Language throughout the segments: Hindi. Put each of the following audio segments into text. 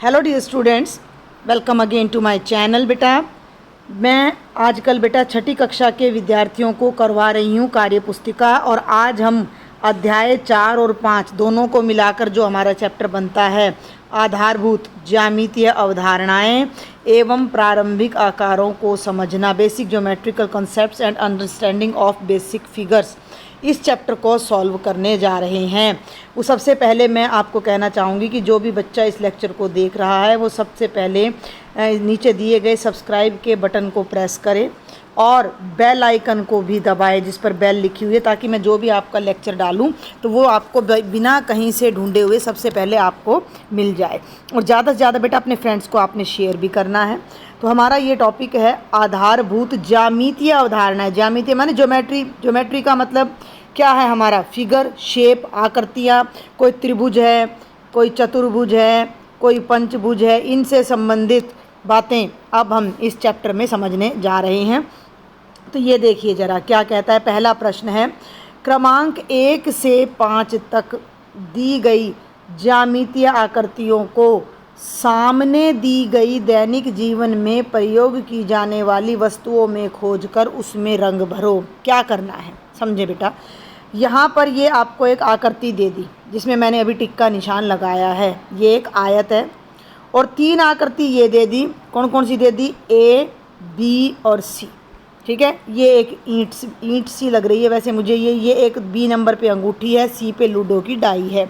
Hello dear students, welcome again to my channel. बेटा मैं आजकल बेटा छठी कक्षा के विद्यार्थियों को करवा रही हूँ कार्य पुस्तिका, और आज हम अध्याय 4 और 5 दोनों को मिलाकर जो हमारा चैप्टर बनता है आधारभूत ज्यामितीय अवधारणाएं एवं प्रारंभिक आकारों को समझना, basic geometrical concepts and understanding of basic figures, इस चैप्टर को सॉल्व करने जा रहे हैं। वो सबसे पहले मैं आपको कहना चाहूँगी कि जो भी बच्चा इस लेक्चर को देख रहा है वो सबसे पहले नीचे दिए गए सब्सक्राइब के बटन को प्रेस करे और बेल आइकन को भी दबाए जिस पर बेल लिखी हुई है, ताकि मैं जो भी आपका लेक्चर डालूं तो वो आपको बिना कहीं से ढूंढे हुए सबसे पहले आपको मिल जाए। और ज़्यादा से ज़्यादा बेटा अपने फ्रेंड्स को आपने शेयर भी करना है। तो हमारा ये टॉपिक है आधारभूत ज्यामितीय अवधारणाएं। ज्यामितीय माने ज्योमेट्री। ज्योमेट्री का मतलब क्या है? हमारा फिगर, शेप, आकृतियाँ। कोई त्रिभुज है, कोई चतुर्भुज है, कोई पंचभुज है, इनसे संबंधित बातें अब हम इस चैप्टर में समझने जा रहे हैं। तो ये देखिए ज़रा क्या कहता है। पहला प्रश्न है, क्रमांक 1 से 5 तक दी गई ज्यामितीय आकृतियों को सामने दी गई दैनिक जीवन में प्रयोग की जाने वाली वस्तुओं में खोजकर उसमें रंग भरो। क्या करना है समझे बेटा। यहाँ पर ये आपको एक आकृति दे दी जिसमें मैंने अभी टिक का निशान लगाया है। ये एक आयत है और 3 आकृति ये दे दी। कौन कौन सी दे दी? ए, बी और सी। ठीक है। ये एक ईंट सी लग रही है वैसे मुझे। ये एक बी नंबर पे अंगूठी है, सी पे लूडो की डाई है।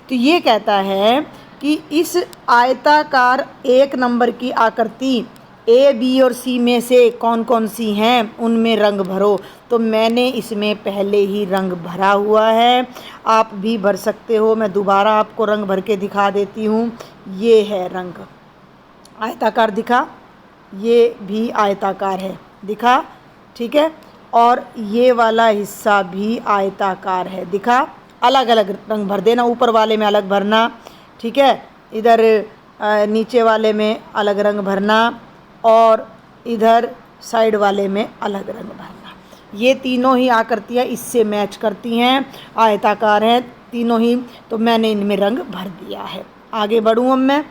तो ये कहता है कि इस आयताकार 1 नंबर की आकृति ए, बी और सी में से कौन कौन सी हैं उनमें रंग भरो। तो मैंने इसमें पहले ही रंग भरा हुआ है, आप भी भर सकते हो। मैं दोबारा आपको रंग भर के दिखा देती हूँ। ये है रंग, आयताकार दिखा, ये भी आयताकार है दिखा, ठीक है। और ये वाला हिस्सा भी आयताकार है दिखा। अलग अलग रंग भर देना, ऊपर वाले में अलग भरना, ठीक है। इधर नीचे वाले में अलग रंग भरना और इधर साइड वाले में अलग रंग भरना। ये तीनों ही आकृतियाँ इससे मैच करती हैं, आयताकार हैं तीनों ही। तो मैंने इनमें रंग भर दिया है। आगे बढ़ूँ अब मैं।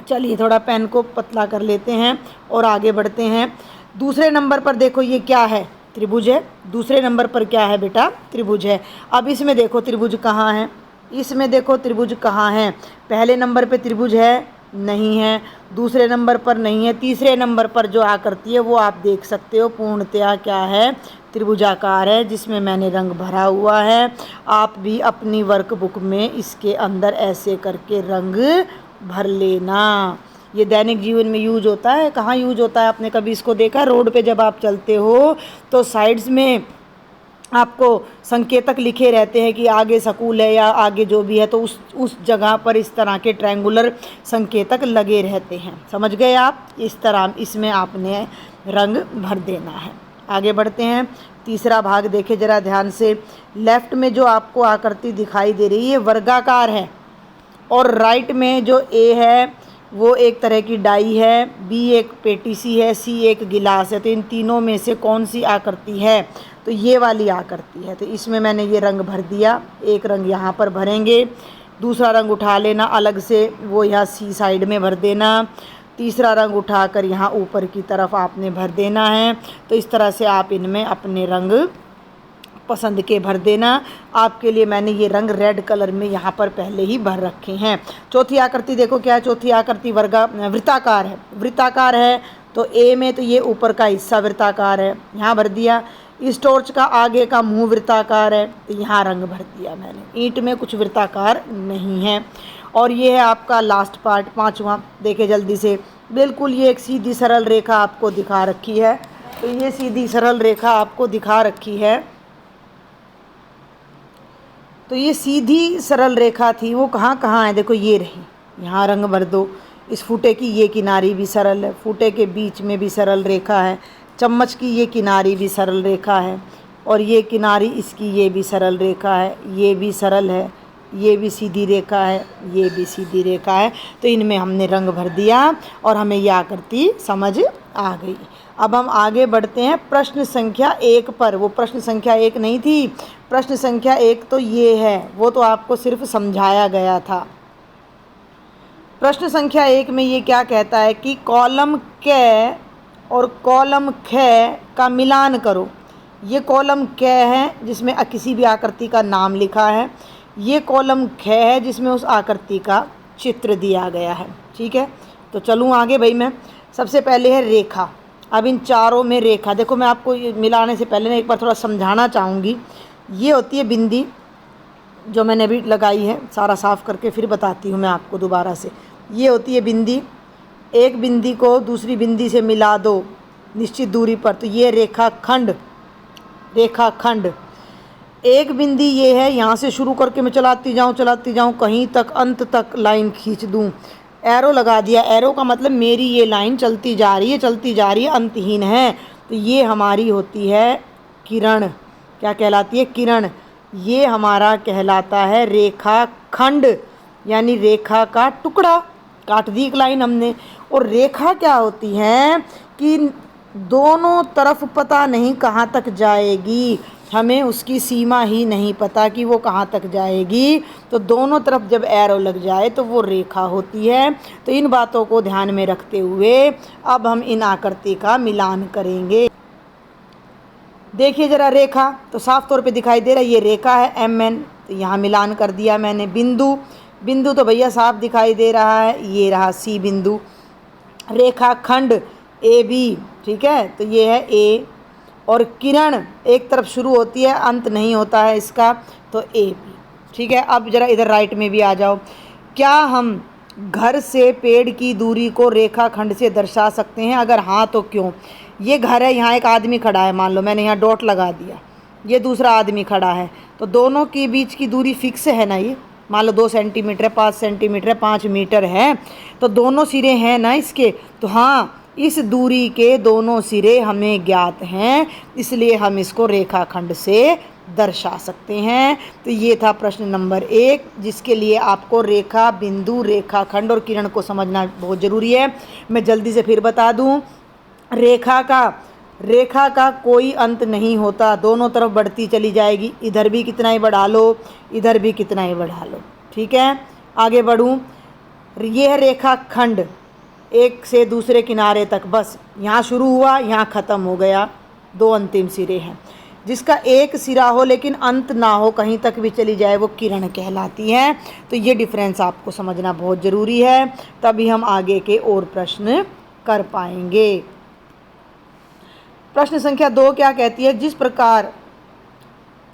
चलिए थोड़ा पेन को पतला कर लेते हैं और आगे बढ़ते हैं। दूसरे नंबर पर देखो ये क्या है? त्रिभुज है। दूसरे नंबर पर क्या है बेटा? त्रिभुज है। अब इसमें देखो त्रिभुज कहाँ है, इसमें देखो त्रिभुज कहाँ है। पहले नंबर पे त्रिभुज है? नहीं है। दूसरे नंबर पर नहीं है। तीसरे नंबर पर जो आकृति है वो आप देख सकते हो पूर्णतया क्या है? त्रिभुजाकार है, जिसमें मैंने रंग भरा हुआ है। आप भी अपनी वर्कबुक में इसके अंदर ऐसे करके रंग भर लेना। ये दैनिक जीवन में यूज होता है। कहाँ यूज होता है? आपने कभी इसको देखा? रोड पे जब आप चलते हो तो साइड्स में आपको संकेतक लिखे रहते हैं कि आगे स्कूल है या आगे जो भी है, तो उस जगह पर इस तरह के ट्रायंगुलर संकेतक लगे रहते हैं। समझ गए आप? इस तरह इसमें आपने रंग भर देना है। आगे बढ़ते हैं। तीसरा भाग देखे ज़रा ध्यान से। लेफ़्ट में जो आपको आकृति दिखाई दे रही है वर्गाकार है, और राइट में जो ए है वो एक तरह की डाई है, बी एक पेटी सी है, सी एक गिलास है। तो इन तीनों में से कौन सी आकृति है? तो ये वाली आकृति है। तो इसमें मैंने ये रंग भर दिया। एक रंग यहाँ पर भरेंगे, दूसरा रंग उठा लेना अलग से, वो यहाँ सी साइड में भर देना। तीसरा रंग उठाकर यहाँ ऊपर की तरफ आपने भर देना है। तो इस तरह से आप इनमें अपने रंग पसंद के भर देना। आपके लिए मैंने ये रंग रेड कलर में यहाँ पर पहले ही भर रखे हैं। चौथी आकृति देखो क्या है? चौथी आकृति वृत्ताकार है। वृत्ताकार है तो ए में तो ये ऊपर का हिस्सा वृत्ताकार है, यहाँ भर दिया। इस टॉर्च का आगे का मुंह वृत्ताकार है तो यहाँ रंग भर दिया मैंने। ईंट में कुछ वृत्ताकार नहीं है। और ये है आपका लास्ट पार्ट, 5वां। देखे जल्दी से। बिल्कुल ये एक सीधी सरल रेखा आपको दिखा रखी है। तो ये सीधी सरल रेखा आपको दिखा रखी है। तो ये सीधी सरल रेखा थी, वो कहाँ कहाँ है? देखो ये रही, यहाँ रंग भर दो। इस फूटे की ये किनारी भी सरल है, फूटे के बीच में भी सरल रेखा है। चम्मच की ये किनारी भी सरल रेखा है, और ये किनारी इसकी ये भी सरल रेखा है। ये भी सरल है, ये भी सीधी रेखा है, ये भी सीधी रेखा है। तो इनमें हमने रंग भर दिया और हमें यह आकृति समझ आ गई। अब हम आगे बढ़ते हैं प्रश्न संख्या 1 पर। वो प्रश्न संख्या 1 नहीं थी, प्रश्न संख्या 1 तो ये है, वो तो आपको सिर्फ समझाया गया था। प्रश्न संख्या 1 में ये क्या कहता है कि कॉलम क और कॉलम ख का मिलान करो। ये कॉलम क है जिसमें किसी भी आकृति का नाम लिखा है, ये कॉलम ख है जिसमें उस आकृति का चित्र दिया गया है। ठीक है, तो चलूँ आगे भाई। मैं सबसे पहले है रेखा। अब इन चारों में रेखा, देखो मैं आपको मिलाने से पहले ना एक बार थोड़ा समझाना चाहूँगी। ये होती है बिंदी जो मैंने अभी लगाई है, सारा साफ़ करके फिर बताती हूँ मैं आपको दोबारा से। ये होती है बिंदी, एक बिंदी को दूसरी बिंदी से मिला दो निश्चित दूरी पर, तो ये रेखाखंड। रेखाखंड एक बिंदी ये है, यहाँ से शुरू करके मैं चलाती जाऊँ कहीं तक अंत तक लाइन खींच दूँ। एरो लगा दिया, एरो का मतलब मेरी ये लाइन चलती जा रही है, अंतहीन है। तो ये हमारी होती है किरण। क्या कहलाती है? किरण। ये हमारा कहलाता है रेखाखंड, यानी रेखा का टुकड़ा। काट दी एक लाइन हमने। और रेखा क्या होती है कि दोनों तरफ पता नहीं कहाँ तक जाएगी, हमें उसकी सीमा ही नहीं पता कि वो कहाँ तक जाएगी। तो दोनों तरफ जब एरो लग जाए तो वो रेखा होती है। तो इन बातों को ध्यान में रखते हुए अब हम इन आकृति का मिलान करेंगे। देखिए ज़रा, रेखा तो साफ तौर पे दिखाई दे रहा है, ये रेखा है MN, तो यहाँ मिलान कर दिया मैंने। बिंदु, बिंदु तो भैया साफ दिखाई दे रहा है, ये रहा C बिंदु। रेखाखंड AB, ठीक है, तो ये है A। और किरण एक तरफ शुरू होती है, अंत नहीं होता है इसका, तो AB। ठीक है, अब ज़रा इधर राइट में भी आ जाओ। क्या हम घर से पेड़ की दूरी को रेखाखंड से दर्शा सकते हैं? अगर हाँ तो क्यों? ये घर है, यहाँ एक आदमी खड़ा है, मान लो मैंने यहाँ डॉट लगा दिया, ये दूसरा आदमी खड़ा है, तो दोनों के बीच की दूरी फिक्स है ना। ये मान लो 2 सेंटीमीटर है, 5 सेंटीमीटर है, 5 मीटर है, तो दोनों सिरे हैं ना इसके। तो हाँ, इस दूरी के दोनों सिरे हमें ज्ञात हैं, इसलिए हम इसको रेखाखंड से दर्शा सकते हैं। तो ये था प्रश्न नंबर 1, जिसके लिए आपको रेखा, बिंदु, रेखाखंड और किरण को समझना बहुत ज़रूरी है। मैं जल्दी से फिर बता दूं, रेखा का कोई अंत नहीं होता, दोनों तरफ बढ़ती चली जाएगी। इधर भी कितना ही बढ़ा लो, इधर भी कितना ही बढ़ा लो। ठीक है, आगे बढ़ूं। ये है रेखाखंड, एक से दूसरे किनारे तक, बस यहाँ शुरू हुआ, यहाँ ख़त्म हो गया, 2 अंतिम सिरे हैं। जिसका एक सिरा हो लेकिन अंत ना हो, कहीं तक भी चली जाए, वो किरण कहलाती है। तो ये डिफरेंस आपको समझना बहुत ज़रूरी है, तभी हम आगे के और प्रश्न कर पाएंगे। प्रश्न संख्या 2 क्या कहती है? जिस प्रकार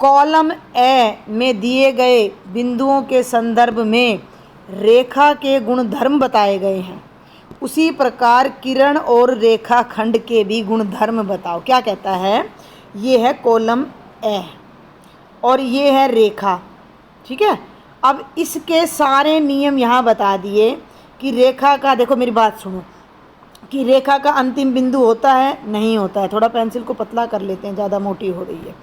कॉलम ए में दिए गए बिंदुओं के संदर्भ में रेखा के गुणधर्म बताए गए हैं, उसी प्रकार किरण और रेखाखंड के भी गुणधर्म बताओ। क्या कहता है? ये है कॉलम ए और ये है रेखा। ठीक है, अब इसके सारे नियम यहाँ बता दिए कि रेखा का, देखो मेरी बात सुनो, कि रेखा का अंतिम बिंदु होता है, नहीं होता है। थोड़ा पेंसिल को पतला कर लेते हैं, ज़्यादा मोटी हो रही है।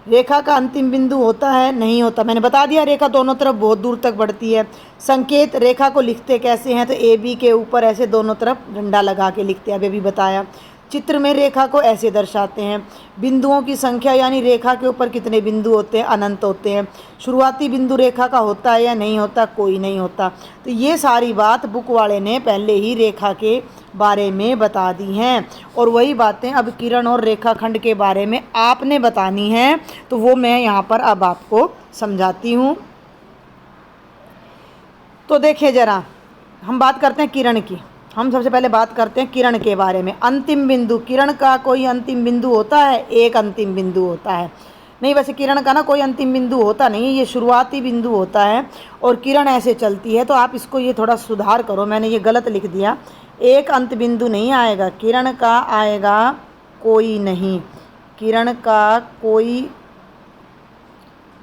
रेखा का अंतिम बिंदु होता है, नहीं होता। मैंने बता दिया, रेखा दोनों तरफ बहुत दूर तक बढ़ती है। संकेत रेखा को लिखते कैसे हैं? तो AB के ऊपर ऐसे दोनों तरफ डंडा लगा के लिखते हैं, अभी भी बताया। चित्र में रेखा को ऐसे दर्शाते हैं। बिंदुओं की संख्या, यानी रेखा के ऊपर कितने बिंदु होते हैं? अनंत होते हैं। शुरुआती बिंदु रेखा का होता है या नहीं होता? कोई नहीं होता। तो ये सारी बात बुक वाले ने पहले ही रेखा के बारे में बता दी हैं, और वही बातें अब किरण और रेखाखंड के बारे में आपने बतानी हैं, तो वो मैं यहाँ पर अब आपको समझाती हूँ। तो देखिए ज़रा, हम बात करते हैं किरण की। हम सबसे पहले बात करते हैं किरण के बारे में। अंतिम बिंदु, किरण का कोई अंतिम बिंदु होता है? एक अंतिम बिंदु होता है। नहीं, वैसे किरण का ना कोई अंतिम बिंदु होता नहीं, ये शुरुआती बिंदु होता है, और किरण ऐसे चलती है। तो आप इसको ये थोड़ा सुधार करो, मैंने ये गलत लिख दिया। एक अंत बिंदु नहीं आएगा, किरण का आएगा कोई नहीं, किरण का कोई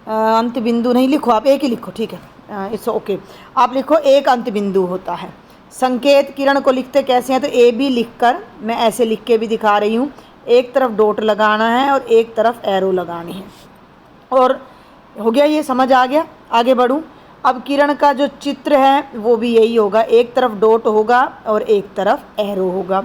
अंत बिंदु नहीं। लिखो आप, एक ही लिखो, ठीक है, इट्स ओके। आप लिखो एक अंत बिंदु होता है। संकेत किरण को लिखते कैसे हैं? तो AB लिखकर, मैं ऐसे लिख के भी दिखा रही हूँ, एक तरफ डॉट लगाना है और एक तरफ एरो लगानी है, और हो गया, ये समझ आ गया। आगे बढ़ूँ। अब किरण का जो चित्र है वो भी यही होगा, एक तरफ डॉट होगा और एक तरफ एरो होगा।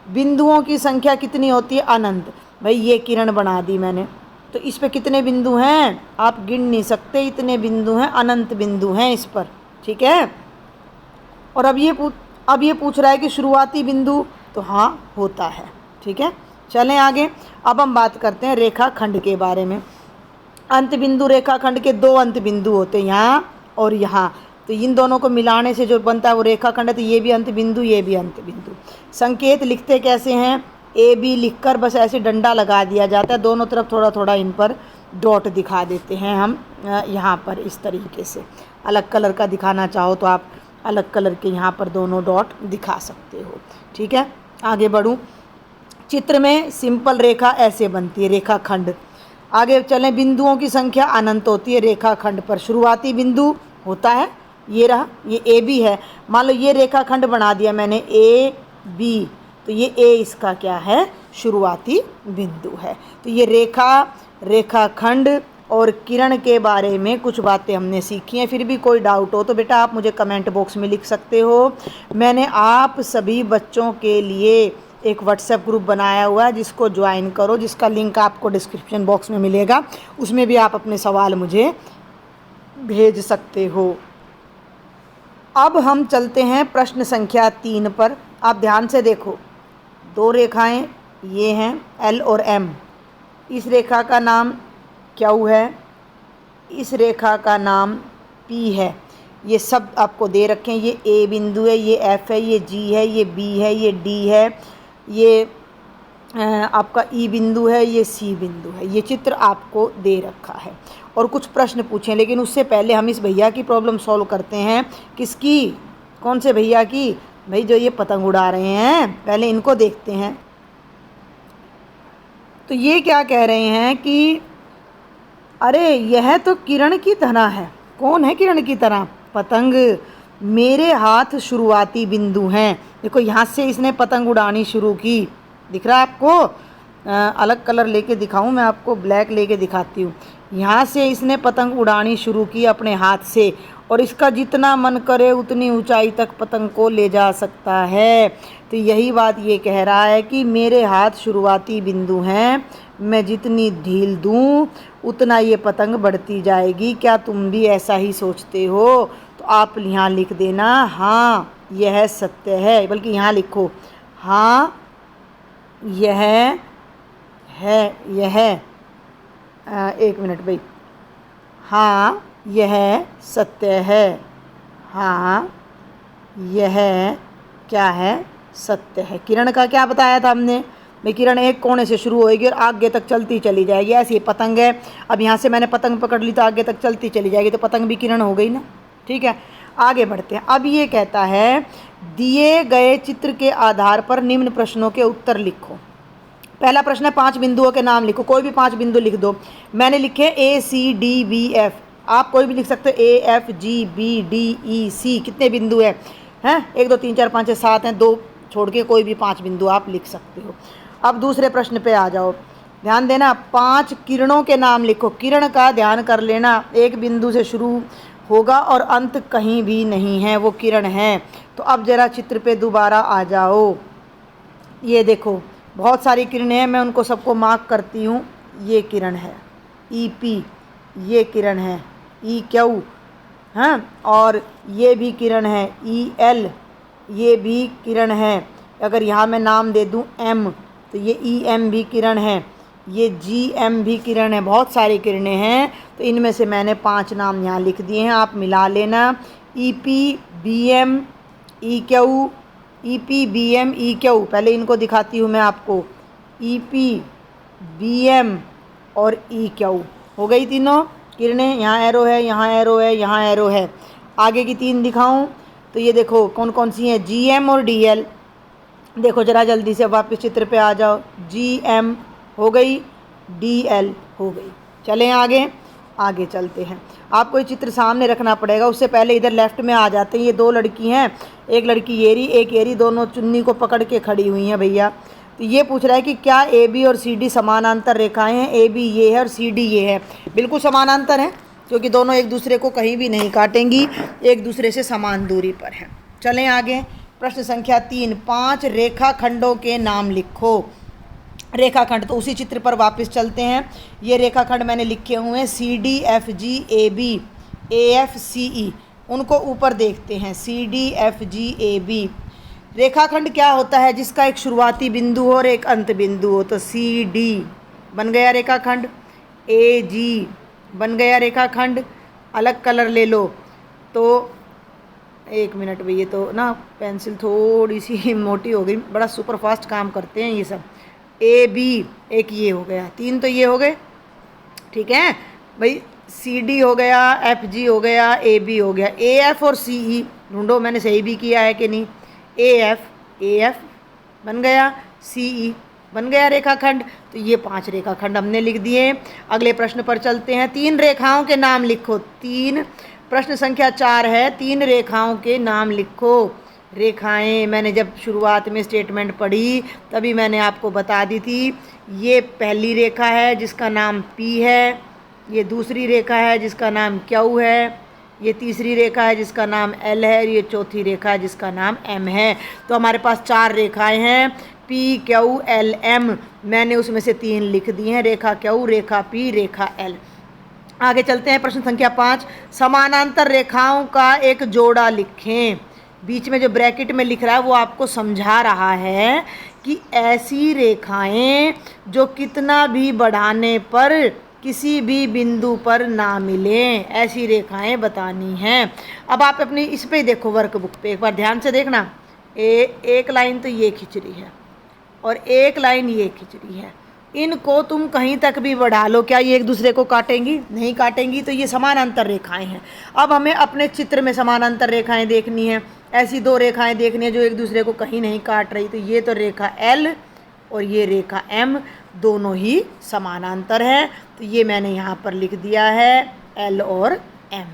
बिंदुओं की संख्या कितनी होती है? अनंत। भाई ये किरण बना दी मैंने, तो इस पे कितने बिंदु हैं? आप गिन नहीं सकते, इतने बिंदु हैं, अनंत बिंदु हैं इस पर। ठीक है, और अब ये पूछ रहा है कि शुरुआती बिंदु, तो हाँ होता है। ठीक है, चलें आगे। अब हम बात करते हैं रेखाखंड के बारे में। अंत बिंदु रेखाखंड के दो अंत बिंदु होते हैं, यहाँ और यहाँ। तो इन दोनों को मिलाने से जो बनता है वो रेखाखंड है। तो ये भी अंत बिंदु, ये भी अंत बिंदु। संकेत लिखते कैसे हैं? ए बी लिखकर बस ऐसे डंडा लगा दिया जाता है, दोनों तरफ थोड़ा थोड़ा इन पर डॉट दिखा देते हैं हम यहाँ पर इस तरीके से। अलग कलर का दिखाना चाहो तो आप अलग कलर के यहाँ पर दोनों डॉट दिखा सकते हो। ठीक है, आगे बढ़ूँ। चित्र में सिंपल रेखा ऐसे बनती है, रेखाखंड। आगे चलें। बिंदुओं की संख्या अनंत होती है रेखाखंड पर। शुरुआती बिंदु होता है, ये रहा, ये ए बी है। मान लो ये रेखाखंड बना दिया मैंने ए बी, तो ये ए इसका क्या है? शुरुआती बिंदु है। तो ये रेखाखंड और किरण के बारे में कुछ बातें हमने सीखी हैं। फिर भी कोई डाउट हो तो बेटा आप मुझे कमेंट बॉक्स में लिख सकते हो। मैंने आप सभी बच्चों के लिए एक व्हाट्सएप ग्रुप बनाया हुआ है, जिसको ज्वाइन करो, जिसका लिंक आपको डिस्क्रिप्शन बॉक्स में मिलेगा। उसमें भी आप अपने सवाल मुझे भेज सकते हो। अब हम चलते हैं प्रश्न संख्या 3 पर। आप ध्यान से देखो, दो रेखाएं ये हैं एल और एम। इस रेखा का नाम क्यू है, इस रेखा का पी पी है। ये सब आपको दे रखे हैं। ये ए बिंदु है, ये एफ है, ये जी है, ये बी है, ये डी है, ये आपका ई बिंदु है, ये सी बिंदु है। ये चित्र आपको दे रखा है और कुछ प्रश्न पूछे। लेकिन उससे पहले हम इस भैया की प्रॉब्लम सॉल्व करते हैं। किसकी? कौन से भैया की? भाई जो ये पतंग उड़ा रहे हैं, पहले इनको देखते हैं। तो ये क्या कह रहे हैं कि अरे यह तो किरण की तरह है। कौन है किरण की तरह? पतंग। मेरे हाथ शुरुआती बिंदु हैं। देखो यहाँ से इसने पतंग उड़ानी शुरू की, दिख रहा है आपको? अलग कलर लेके दिखाऊं मैं आपको, ब्लैक लेके दिखाती हूँ। यहाँ से इसने पतंग उड़ानी शुरू की अपने हाथ से, और इसका जितना मन करे उतनी ऊंचाई तक पतंग को ले जा सकता है। तो यही बात ये कह रहा है कि मेरे हाथ शुरुआती बिंदु हैं, मैं जितनी ढील दूँ उतना ये पतंग बढ़ती जाएगी। क्या तुम भी ऐसा ही सोचते हो? तो आप यहाँ लिख देना, हाँ यह सत्य है। बल्कि यहाँ लिखो, हाँ यह है, एक मिनट भाई, हाँ यह सत्य है। हाँ यह क्या है? सत्य है। किरण का क्या बताया था हमने? भाई किरण एक कोने से शुरू होएगी और आगे तक चलती चली जाएगी। ऐसी ये पतंग है। अब यहाँ से मैंने पतंग पकड़ ली तो आगे तक चलती चली जाएगी, तो पतंग भी किरण हो गई ना। ठीक है, आगे बढ़ते हैं। अब ये कहता है दिए गए चित्र के आधार पर निम्न प्रश्नों के उत्तर लिखो। पहला प्रश्न है 5 बिंदुओं के नाम लिखो। कोई भी 5 बिंदु लिख दो। मैंने लिखे A C D B F, आप कोई भी लिख सकते हो। A F G B D E C. कितने बिंदु हैं? 1 2 3 4 5 6 7 हैं, 2 छोड़ के कोई भी 5 बिंदु आप लिख सकते हो। अब दूसरे प्रश्न पे आ जाओ। ध्यान देना, 5 किरणों के नाम लिखो। किरण का ध्यान कर लेना, एक बिंदु से शुरू होगा और अंत कहीं भी नहीं है, वो किरण है। तो अब जरा चित्र पे दोबारा आ जाओ। ये देखो बहुत सारी किरणें हैं, मैं उनको सबको मार्क करती हूँ। ये किरण है ई पी, ये किरण है ई क्यू, और ये भी किरण है ई एल, ये भी किरण है। अगर यहाँ मैं नाम दे दूँ एम, तो ये ई एम भी किरण है, ये जी एम भी किरण है। बहुत सारी किरणें हैं, तो इनमें से मैंने 5 नाम यहाँ लिख दिए हैं, आप मिला लेना। E P B M E Q, E P B M E Q. पहले इनको दिखाती हूँ मैं आपको, ई पी बी एम और ई क्यू। हो गई तीनों किरणें। यहाँ एरो है, यहाँ एरो है, यहाँ एरो है। आगे की 3 दिखाऊँ तो ये देखो कौन कौन सी हैं, जी एम और डी एल। देखो जरा जल्दी से वापस चित्र पे आ जाओ। जी एम हो गई, डी एल हो गई। चलें आगे चलते हैं। आपको ये चित्र सामने रखना पड़ेगा, उससे पहले इधर लेफ्ट में आ जाते हैं। ये 2 लड़की हैं, एक लड़की येरी एक येरी, दोनों चुन्नी को पकड़ के खड़ी हुई हैं भैया। तो ये पूछ रहा है कि क्या ए बी और सी डी समानांतर रेखाएं हैं? ए बी ये है और सी डी ये है। बिल्कुल समानांतर है, क्योंकि दोनों एक दूसरे को कहीं भी नहीं काटेंगी, एक दूसरे से समान दूरी पर हैं। चलें आगे। प्रश्न संख्या 3, 5 रेखाखंडों के नाम लिखो। रेखाखंड, तो उसी चित्र पर वापस चलते हैं। ये रेखाखंड मैंने लिखे हुए हैं C D F G A B A F C E. उनको ऊपर देखते हैं, CDFGAB। रेखाखंड क्या होता है? जिसका एक शुरुआती बिंदु हो और एक अंत बिंदु हो। तो CD बन गया रेखाखंड, AG बन गया रेखाखंड। अलग कलर ले लो तो 1 मिनट में, ये तो ना पेंसिल थोड़ी सी मोटी हो गई, बड़ा सुपर फास्ट काम करते हैं ये सब। AB एक ये हो गया, 3 तो ये हो गए, ठीक है भाई। CD हो गया, FG हो गया, AB हो गया। AF और CE ढूंढो, मैंने सही भी किया है कि नहीं। AF बन गया, CE बन गया रेखाखंड। तो ये 5 रेखाखंड हमने लिख दिए। अगले प्रश्न पर चलते हैं। 3 रेखाओं के नाम लिखो। 3, प्रश्न संख्या 4 है, 3 रेखाओं के नाम लिखो। रेखाएं मैंने जब शुरुआत में स्टेटमेंट पढ़ी तभी मैंने आपको बता दी थी। ये पहली रेखा है जिसका नाम P है, ये दूसरी रेखा है जिसका नाम Q है, ये तीसरी रेखा है जिसका नाम L है, ये चौथी रेखा है जिसका नाम M है। तो हमारे पास 4 रेखाएं हैं, P Q L M। मैंने उसमें से 3 लिख दी हैं, रेखा Q, रेखा P, रेखा L। आगे चलते हैं, प्रश्न संख्या 5, समानांतर रेखाओं का एक जोड़ा लिखें। बीच में जो ब्रैकेट में लिख रहा है वो आपको समझा रहा है कि ऐसी रेखाएं जो कितना भी बढ़ाने पर किसी भी बिंदु पर ना मिलें, ऐसी रेखाएं बतानी हैं। अब आप अपनी इस पे देखो, वर्कबुक पे एक बार ध्यान से देखना। एक लाइन तो ये खिंच रही है और एक लाइन ये खिंच रही है। इनको तुम कहीं तक भी बढ़ा लो, क्या ये एक दूसरे को काटेंगी? नहीं काटेंगी। तो ये समानांतर रेखाएं हैं। अब हमें अपने चित्र में समानांतर रेखाएं देखनी है। ऐसी 2 रेखाएं देखनी है जो एक दूसरे को कहीं नहीं काट रही। तो ये तो रेखा L और ये रेखा M दोनों ही समानांतर है। तो ये मैंने यहाँ पर लिख दिया है, L और M।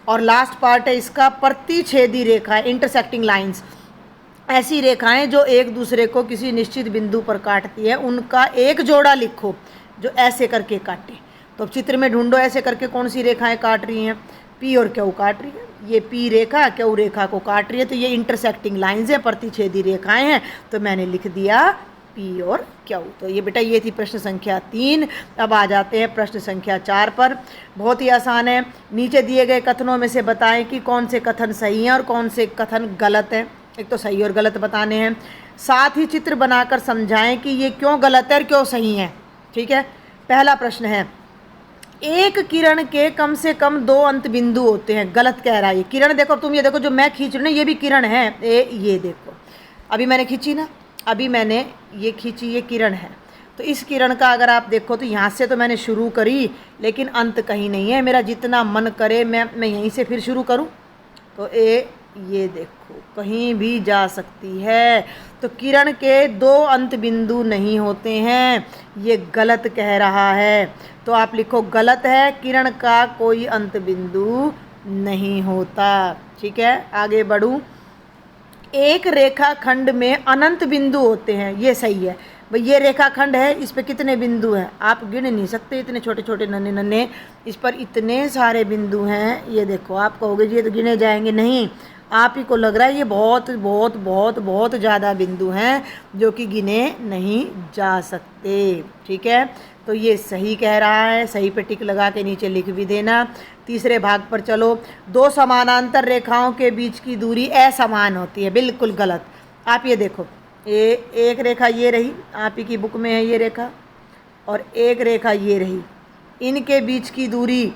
और लास्ट पार्ट है इसका, प्रतिच्छेदी रेखा, इंटरसेक्टिंग लाइंस। ऐसी रेखाएं जो एक दूसरे को किसी निश्चित बिंदु पर काटती है, उनका एक जोड़ा लिखो जो ऐसे करके काटे। तो अब चित्र में ढूंढो ऐसे करके कौन सी रेखाएं काट रही हैं। P और Q काट रही है, ये P रेखा Q रेखा को काट रही है। तो ये इंटरसेक्टिंग लाइंस हैं, प्रतिच्छेदी रेखाएं हैं। तो मैंने लिख दिया P और Q। तो ये बेटा ये थी प्रश्न संख्या 3। अब आ जाते हैं प्रश्न संख्या 4 पर। बहुत ही आसान है। नीचे दिए गए कथनों में से बताएं कि कौन से कथन सही हैं और कौन से कथन गलत हैं। एक तो सही और गलत बताने हैं, साथ ही चित्र बनाकर समझाएं कि ये क्यों गलत है और क्यों सही है। ठीक है। पहला प्रश्न है, एक किरण के कम से कम 2 अंत बिंदु होते हैं। गलत कह रहा है ये। किरण देखो, तुम ये देखो जो मैं खींच रही हूँ ये भी किरण है। ये देखो, अभी मैंने खींची ना, अभी मैंने ये खींची, ये किरण है। तो इस किरण का अगर आप देखो तो यहाँ से तो मैंने शुरू करी लेकिन अंत कहीं नहीं है। मेरा जितना मन करे मैं यहीं से फिर शुरू करूँ। तो ये देखो कहीं भी जा सकती है। तो किरण के 2 अंत बिंदु नहीं होते हैं, ये गलत कह रहा है। तो आप लिखो गलत है, किरण का कोई अंत बिंदु नहीं होता। ठीक है, आगे बढ़ूँ। एक रेखाखंड में अनंत बिंदु होते हैं, ये सही है भाई। ये रेखाखंड है, इस पे कितने बिंदु हैं आप गिन नहीं सकते, इतने छोटे छोटे नन्हे नन्हे, इस पर इतने सारे बिंदु हैं। ये देखो, आप कहोगे जी ये तो गिने जाएंगे, नहीं, आप ही को लग रहा है ये बहुत बहुत बहुत बहुत ज़्यादा बिंदु हैं जो कि गिने नहीं जा सकते। ठीक है, तो ये सही कह रहा है, सही पे टिक लगा के नीचे लिख भी देना। तीसरे भाग पर चलो। 2 समानांतर रेखाओं के बीच की दूरी असमान होती है, बिल्कुल गलत। आप ये देखो, एक रेखा ये रही, आप ही की बुक में है ये रेखा, और एक रेखा ये रही। इनके बीच की दूरी,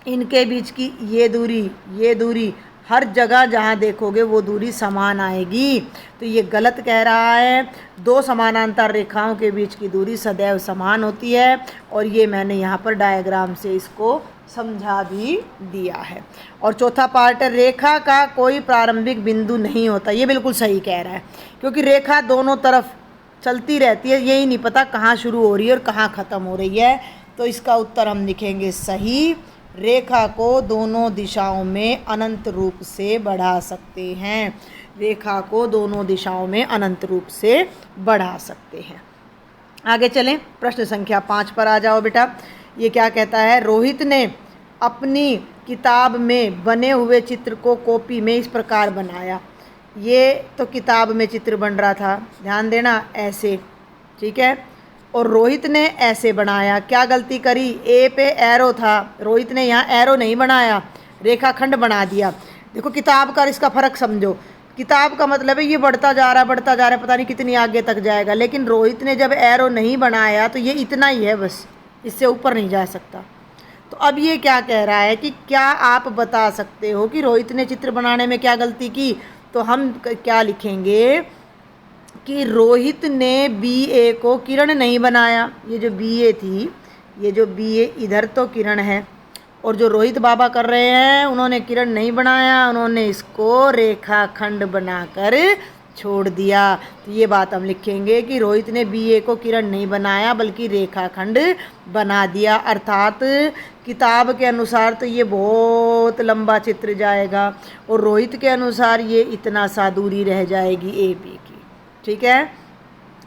इनके बीच की ये दूरी हर जगह जहाँ देखोगे वो दूरी समान आएगी। तो ये गलत कह रहा है। 2 समानांतर रेखाओं के बीच की दूरी सदैव समान होती है, और ये मैंने यहाँ पर डायग्राम से इसको समझा भी दिया है। और चौथा पार्ट है, रेखा का कोई प्रारंभिक बिंदु नहीं होता। ये बिल्कुल सही कह रहा है, क्योंकि रेखा दोनों तरफ चलती रहती है, यही नहीं पता कहाँ शुरू हो रही है और कहाँ ख़त्म हो रही है। तो इसका उत्तर हम लिखेंगे सही। रेखा को दोनों दिशाओं में अनंत रूप से बढ़ा सकते हैं। रेखा को दोनों दिशाओं में अनंत रूप से बढ़ा सकते हैं। आगे चलें, प्रश्न संख्या 5 पर आ जाओ बेटा। ये क्या कहता है, रोहित ने अपनी किताब में बने हुए चित्र को कॉपी में इस प्रकार बनाया। ये तो किताब में चित्र बन रहा था, ध्यान देना, ऐसे। ठीक है, और रोहित ने ऐसे बनाया। क्या गलती करी, ए पे एरो था, रोहित ने यहाँ एरो नहीं बनाया, रेखाखंड बना दिया। देखो किताब का इसका फ़र्क समझो। किताब का मतलब है ये बढ़ता जा रहा है, पता नहीं कितनी आगे तक जाएगा। लेकिन रोहित ने जब एरो नहीं बनाया तो ये इतना ही है बस, इससे ऊपर नहीं जा सकता। तो अब ये क्या कह रहा है कि क्या आप बता सकते हो कि रोहित ने चित्र बनाने में क्या गलती की। तो हम क्या लिखेंगे कि रोहित ने बी ए को किरण नहीं बनाया। ये जो बी ए थी, ये जो बी ए इधर तो किरण है, और जो रोहित बाबा कर रहे हैं उन्होंने किरण नहीं बनाया, उन्होंने इसको रेखाखंड बनाकर छोड़ दिया। तो ये बात हम लिखेंगे कि रोहित ने बी ए को किरण नहीं बनाया बल्कि रेखाखंड बना दिया। अर्थात किताब के अनुसार तो ये बहुत लंबा चित्र जाएगा और रोहित के अनुसार ये इतना सा दूरी रह जाएगी ए बी की। ठीक है,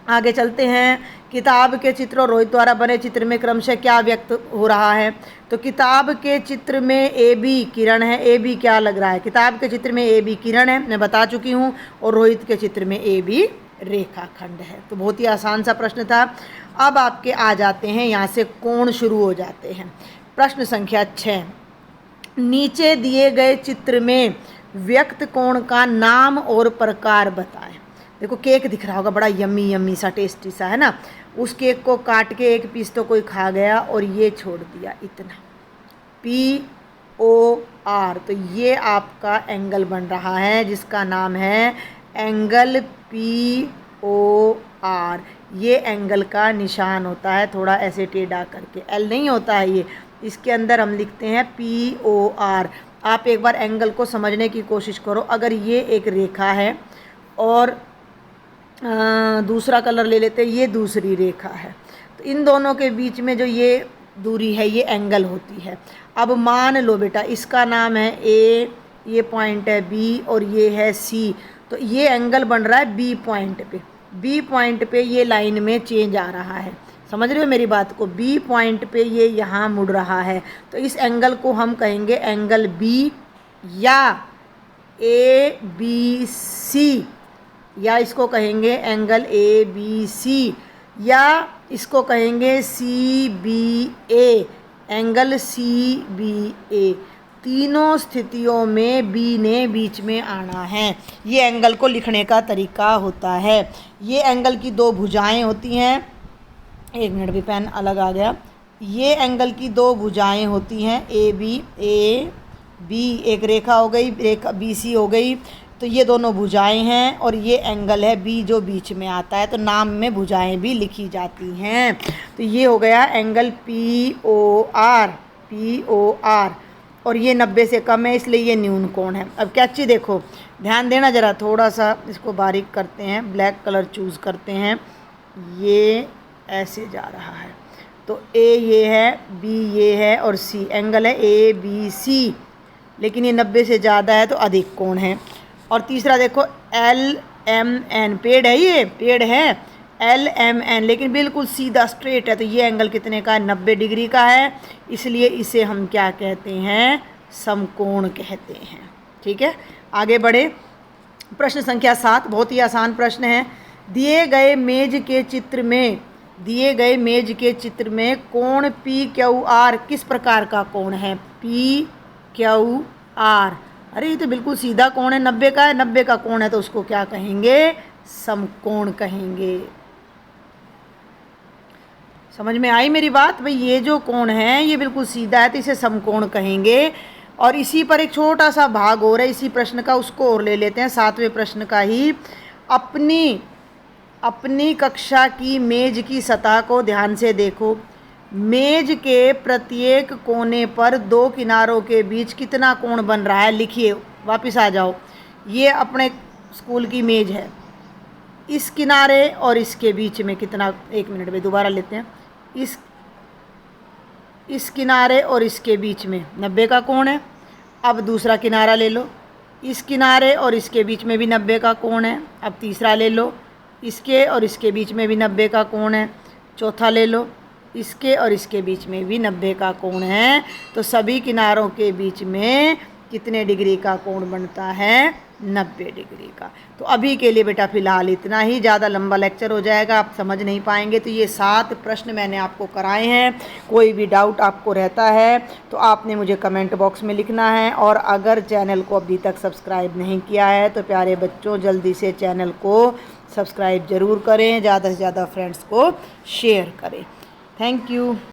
आगे चलते हैं। किताब के चित्र और रोहित द्वारा बने चित्र में क्रमशः क्या व्यक्त हो रहा है। तो किताब के चित्र में ए बी किरण है। ए बी क्या लग रहा है, किताब के चित्र में ए बी किरण है, मैं बता चुकी हूँ, और रोहित के चित्र में ए बी रेखाखंड है। तो बहुत ही आसान सा प्रश्न था। अब आपके आ जाते हैं यहाँ से कोण शुरू हो जाते हैं। प्रश्न संख्या 6, नीचे दिए गए चित्र में व्यक्त कोण का नाम और प्रकार बताएं। देखो केक दिख रहा होगा, बड़ा यम्मी यम्मी सा, टेस्टी सा है ना। उस केक को काट के एक पीस तो कोई खा गया और ये छोड़ दिया इतना, POR। तो ये आपका एंगल बन रहा है जिसका नाम है एंगल POR। ये एंगल का निशान होता है, थोड़ा ऐसे टेढ़ा करके, L नहीं होता है ये, इसके अंदर हम लिखते हैं POR। आप एक बार एंगल को समझने की कोशिश करो। अगर ये एक रेखा है और दूसरा कलर ले लेते हैं, ये दूसरी रेखा है, तो इन दोनों के बीच में जो ये दूरी है ये एंगल होती है। अब मान लो बेटा इसका नाम है A, ये पॉइंट है B और ये है C। तो ये एंगल बन रहा है B पॉइंट पे। B पॉइंट पे ये लाइन में चेंज आ रहा है, समझ रहे हो मेरी बात को। B पॉइंट पे ये यहाँ मुड़ रहा है, तो इस एंगल को हम कहेंगे एंगल B या ABC, या इसको कहेंगे एंगल ABC, या इसको कहेंगे CBA, एंगल CBA। तीनों स्थितियों में B ने बीच में आना है। ये एंगल को लिखने का तरीका होता है। ये एंगल की दो भुजाएं होती हैं। एक मिनट भी, पेन अलग आ गया। ये एंगल की दो भुजाएं होती हैं, AB एक रेखा हो गई, रेखा BC हो गई। तो ये दोनों भुजाएं हैं और ये एंगल है B जो बीच में आता है। तो नाम में भुजाएं भी लिखी जाती हैं। तो ये हो गया एंगल POR। और ये 90 से कम है इसलिए ये न्यून कोण है। अब कैची देखो, ध्यान देना ज़रा, थोड़ा सा इसको बारीक करते हैं, ब्लैक कलर चूज़ करते हैं। ये ऐसे जा रहा है, तो A ये है, B ये है और C एंगल है ABC। लेकिन ये 90 से ज़्यादा है तो अधिक कोण है। और तीसरा देखो LMN, पेड़ है, ये पेड़ है LMN, लेकिन बिल्कुल सीधा स्ट्रेट है। तो ये एंगल कितने का है, 90 डिग्री का है, इसलिए इसे हम क्या कहते हैं, समकोण कहते हैं। ठीक है, आगे बढ़े। प्रश्न संख्या 7 बहुत ही आसान प्रश्न है। दिए गए मेज के चित्र में कोण PQR किस प्रकार का कोण है। PQR, अरे ये तो बिल्कुल सीधा कोण है, 90 का है, 90 का कोण है तो उसको क्या कहेंगे, समकोण कहेंगे। समझ में आई मेरी बात भाई। ये जो कोण है ये बिल्कुल सीधा है तो इसे समकोण कहेंगे। और इसी पर एक छोटा सा भाग हो रहा है इसी प्रश्न का, उसको और ले लेते हैं, 7वें प्रश्न का ही। अपनी कक्षा की मेज की सतह को ध्यान से देखो। मेज के प्रत्येक कोने पर दो किनारों के बीच कितना कोण बन रहा है, लिखिए। वापस आ जाओ, ये अपने स्कूल की मेज है, इस किनारे और इसके बीच में कितना, एक मिनट में दोबारा लेते हैं, इस किनारे और इसके बीच में 90 का कोण है। अब दूसरा किनारा ले लो, इस किनारे और इसके बीच में भी 90 का कोण है। अब तीसरा ले लो, इसके और इसके बीच में भी 90 का कोण है। चौथा ले लो, इसके और इसके बीच में भी 90 का कोण है। तो सभी किनारों के बीच में कितने डिग्री का कोण बनता है, 90 डिग्री का। तो अभी के लिए बेटा फ़िलहाल इतना ही, ज़्यादा लंबा लेक्चर हो जाएगा, आप समझ नहीं पाएंगे। तो ये 7 प्रश्न मैंने आपको कराए हैं। कोई भी डाउट आपको रहता है तो आपने मुझे कमेंट बॉक्स में लिखना है। और अगर चैनल को अभी तक सब्सक्राइब नहीं किया है तो प्यारे बच्चों जल्दी से चैनल को सब्सक्राइब ज़रूर करें, ज़्यादा से ज़्यादा फ्रेंड्स को शेयर करें। Thank you.